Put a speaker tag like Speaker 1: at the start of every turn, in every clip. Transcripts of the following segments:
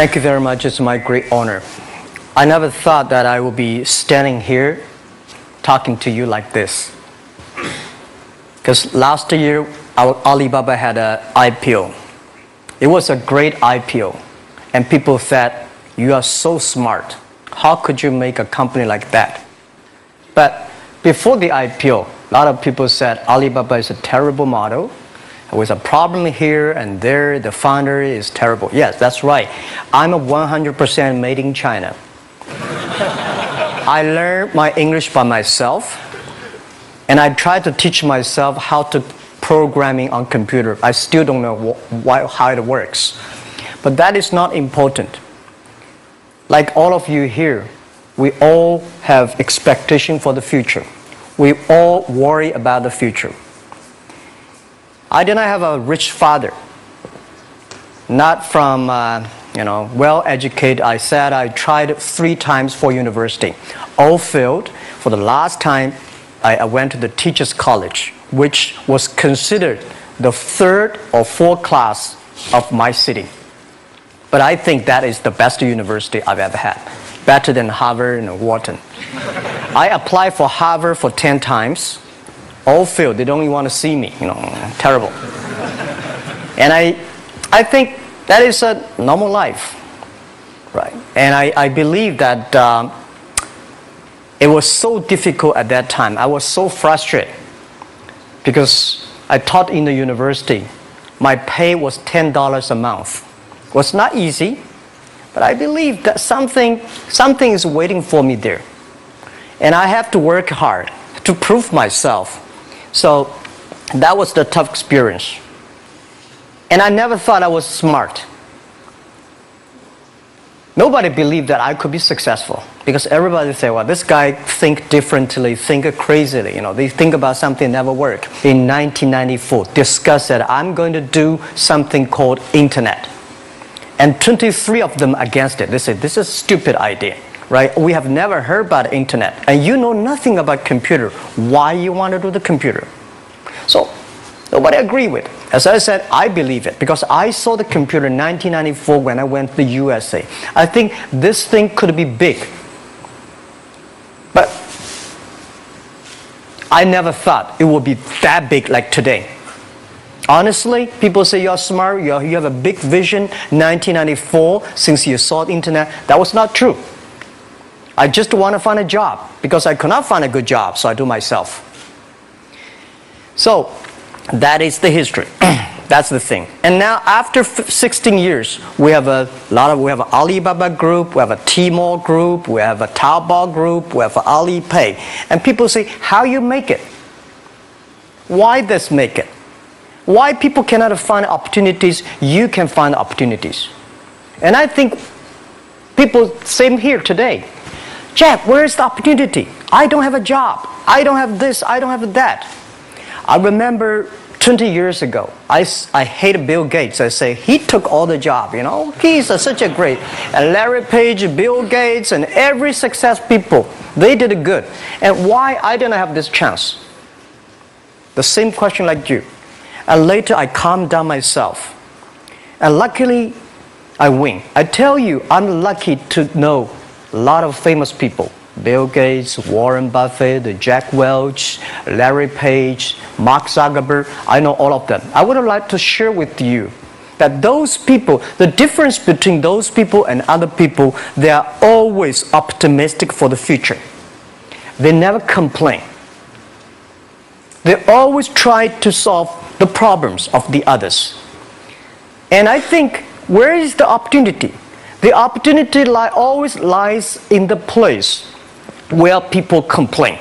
Speaker 1: Thank you very much. It's my great honor. I never thought that I would be standing here talking to you like this. Because last year, Alibaba had an IPO. It was a great IPO. And people said, you are so smart. How could you make a company like that? But before the IPO, a lot of people said Alibaba is a terrible model. There was a problem here and there. The founder is terrible. Yes, that's right. I'm a 100% made in China. I learned my English by myself. And I tried to teach myself how to programming on computer. I still don't know how it works. But that is not important. Like all of you here, we all have expectation for the future. We all worry about the future. I did not have a rich father. Not from, well-educated. I said I tried 3 times for university. All failed. For the last time, I went to the teacher's college, which was considered the 3rd or 4th class of my city. But I think that is the best university I've ever had. Better than Harvard and Wharton. I applied for Harvard for 10 times. All failed. They don't even want to see me. Terrible. And I think that is a normal life. Right? And I believe that it was so difficult at that time. I was so frustrated. Because I taught in the university. My pay was $10 a month. It was not easy, but I believe that something is waiting for me there. And I have to work hard to prove myself. So that was the tough experience. And I never thought I was smart. Nobody believed that I could be successful. Because everybody say, well, this guy think differently, think crazily. They think about something never work. In 1994, discussed that I'm going to do something called internet. And 23 of them against it. They said, this is a stupid idea, right? We have never heard about internet. And you know nothing about computer. Why you want to do the computer? So, nobody agreed with it. As I said, I believe it. Because I saw the computer in 1994 when I went to the USA. I think this thing could be big. But I never thought it would be that big like today. Honestly, people say you're smart, you have a big vision. 1994, since you saw the internet, that was not true. I just want to find a job because I could not find a good job, so I do myself. So that is the history. That's the thing. And now after 16 years, we have an Alibaba group, we have a Tmall group, we have a Taobao group, we have an Alipay. And people say, how you make it? Why this make it? Why people cannot find opportunities, you can find opportunities. And I think people, same here today. Jack, where is the opportunity? I don't have a job. I don't have this, I don't have that. I remember 20 years ago, I hated Bill Gates. I say, he took all the job, He's such a great. And Larry Page, Bill Gates, and every success people, they did it good. And why I didn't have this chance? The same question like you. And later I calmed down myself. And luckily, I win. I tell you, I'm lucky to know a lot of famous people. Bill Gates, Warren Buffett, Jack Welch, Larry Page, Mark Zuckerberg. I know all of them. I would like to share with you that those people, the difference between those people and other people, they are always optimistic for the future. They never complain. They always try to solve the problems of the others. And I think, where is the opportunity? The opportunity always lies in the place where people complain.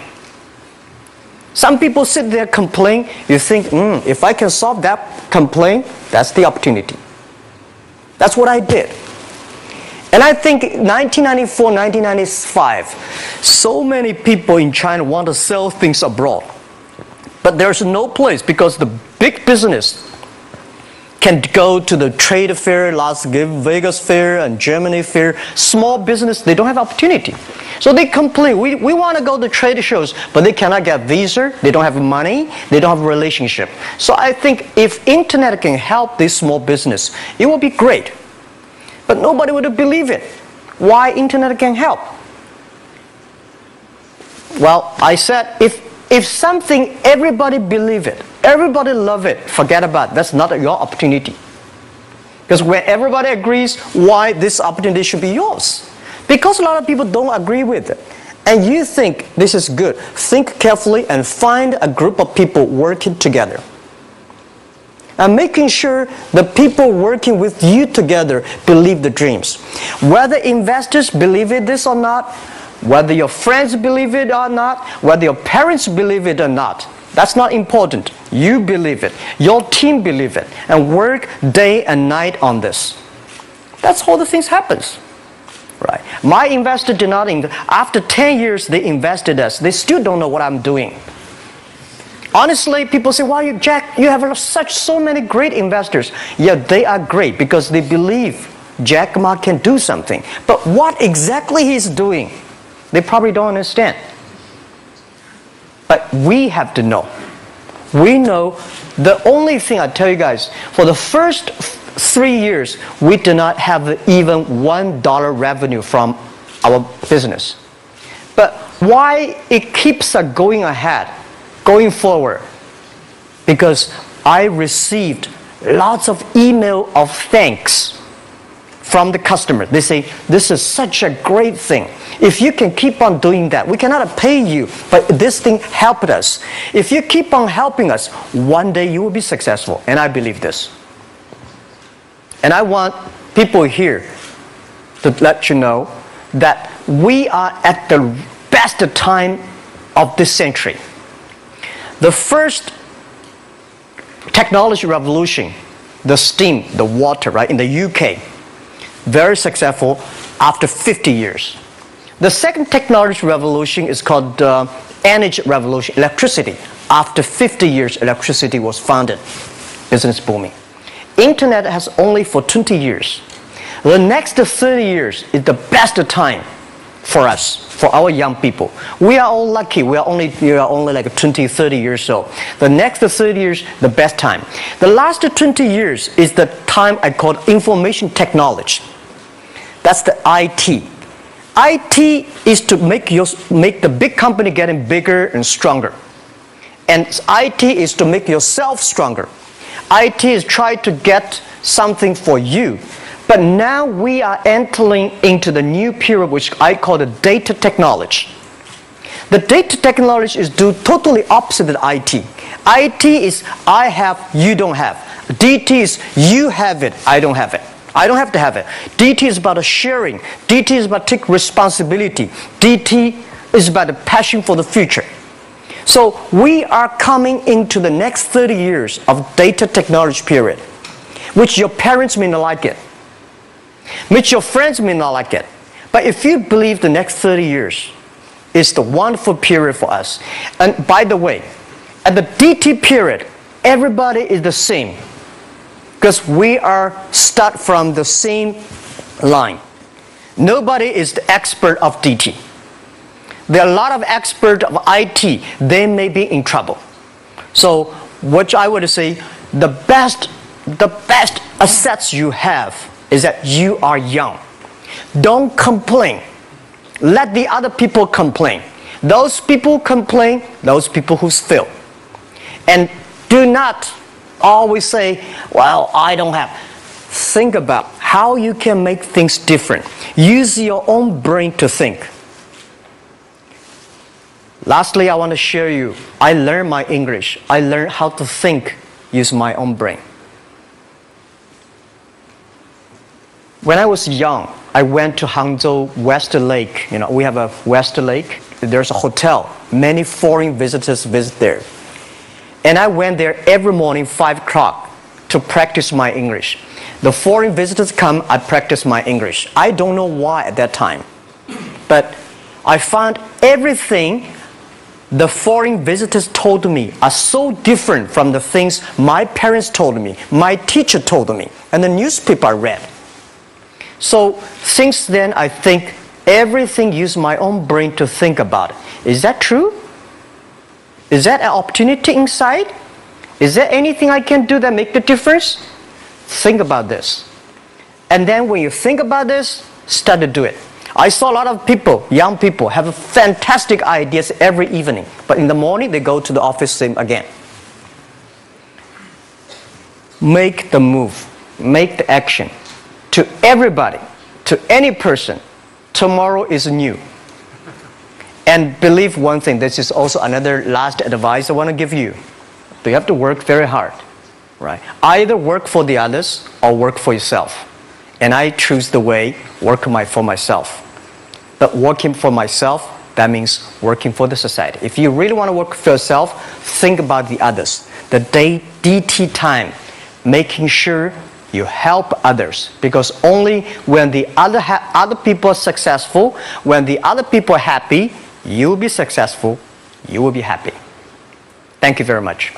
Speaker 1: Some people sit there complain. You think, if I can solve that complaint, that's the opportunity. That's what I did. And I think 1994, 1995, so many people in China want to sell things abroad. But there's no place because the big business can go to the trade fair, Las Vegas fair, and Germany fair. Small business, they don't have opportunity. So they complain, we want to go to trade shows, but they cannot get visa, they don't have money, they don't have a relationship. So I think if internet can help this small business, it will be great. but nobody would believe it. Why internet can help? Well, I said, if something, everybody believe it, everybody love it, forget about it. That's not your opportunity. Because when everybody agrees, why this opportunity should be yours? Because a lot of people don't agree with it. And you think this is good. Think carefully and find a group of people working together. And making sure the people working with you together believe the dreams. Whether investors believe it this or not, whether your friends believe it or not, whether your parents believe it or not, that's not important. You believe it. Your team believe it. And work day and night on this. That's how the things happens. Right. My investor did not invest. After 10 years, they invested us. They still don't know what I'm doing. Honestly, people say, "Why, Jack, you have so many great investors." Yeah, they are great because they believe Jack Ma can do something. But what exactly he's doing, they probably don't understand. But we have to know. We know the only thing I tell you guys, for the first 3 years, we did not have even $1 revenue from our business. But why it keeps us going ahead, going forward? Because I received lots of email of thanks from the customer. They say, "This is such a great thing. If you can keep on doing that, we cannot pay you, but this thing helped us. If you keep on helping us, one day you will be successful." And I believe this. And I want people here to let you know that we are at the best time of this century. The first technology revolution, the steam, the water, right, in the UK, very successful after 50 years. The second technology revolution is called energy revolution, electricity. After 50 years, electricity was founded, business booming. Internet has only for 20 years. The next 30 years is the best time for us, for our young people. We are all lucky. We are only like 20, 30 years old. The next 30 years, the best time. The last 20 years is the time I call information technology. That's the IT. IT is to make the big company getting bigger and stronger. And IT is to make yourself stronger. IT is trying to get something for you. But now we are entering into the new period which I call the data technology. The data technology is totally opposite of IT. IT is I have, you don't have. DT is you have it, I don't have it. I don't have to have it. DT is about sharing. DT is about taking responsibility. DT is about the passion for the future. So we are coming into the next 30 years of data technology period, which your parents may not like it, which your friends may not like it. But if you believe the next 30 years is the wonderful period for us. And by the way, at the DT period, everybody is the same. Because we are start from the same line. Nobody is the expert of DT. There are a lot of experts of IT. They may be in trouble. So what I would say, the best assets you have is that you are young. Don't complain. Let the other people complain. Those people complain, those people who fail. And do not always say, "Well, I don't have." Think about how you can make things different. Use your own brain to think. Lastly, I want to share you, I learned my English. I learned how to think, use my own brain. When I was young, I went to Hangzhou West Lake. You know, we have a West Lake. There's a hotel. Many foreign visitors visit there. And I went there every morning, 5 o'clock, to practice my English. The foreign visitors come, I practice my English. I don't know why at that time. But I found everything the foreign visitors told me are so different from the things my parents told me, my teacher told me, and the newspaper I read. So since then, I think everything use my own brain to think about it. Is that true? Is that an opportunity inside? Is there anything I can do that make the difference? Think about this. And then when you think about this, start to do it. I saw a lot of people, young people, have fantastic ideas every evening. But in the morning, they go to the office same again. Make the move. Make the action. To everybody, to any person, tomorrow is new. And believe one thing, this is also another last advice I want to give you. You have to work very hard, right? Either work for the others or work for yourself. And I choose the way, work for myself. But working for myself, that means working for the society. If you really want to work for yourself, think about the others. The DT time, making sure you help others. Because only when the other people are successful, when the other people are happy, you will be successful, you will be happy. Thank you very much.